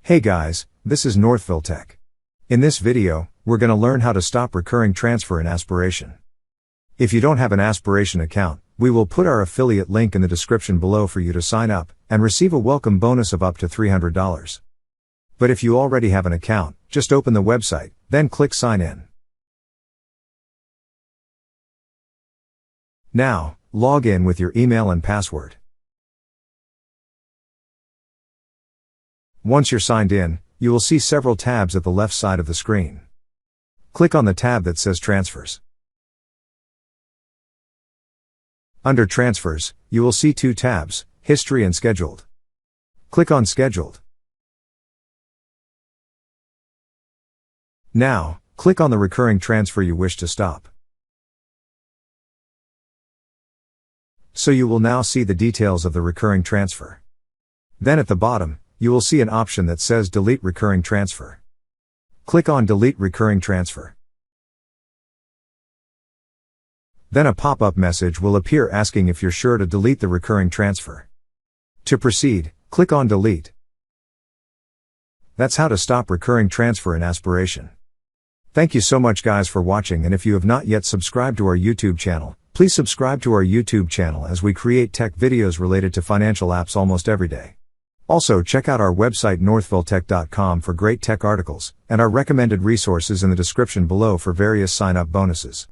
Hey guys, this is Northville Tech. In this video, we're going to learn how to stop recurring transfer in Aspiration. If you don't have an Aspiration account, we will put our affiliate link in the description below for you to sign up and receive a welcome bonus of up to $300. But if you already have an account, just open the website, then click Sign In. Now, log in with your email and password. Once you're signed in, you will see several tabs at the left side of the screen. Click on the tab that says Transfers. Under Transfers, you will see two tabs, History and Scheduled. Click on Scheduled. Now, click on the recurring transfer you wish to stop. So you will now see the details of the recurring transfer. Then at the bottom, you will see an option that says Delete Recurring Transfer. Click on Delete Recurring Transfer. Then a pop-up message will appear asking if you're sure to delete the recurring transfer. To proceed, click on Delete. That's how to stop recurring transfer in Aspiration. Thank you so much guys for watching, and if you have not yet subscribed to our YouTube channel, please subscribe to our YouTube channel as we create tech videos related to financial apps almost every day. Also, check out our website northvilletech.com for great tech articles, and our recommended resources in the description below for various sign-up bonuses.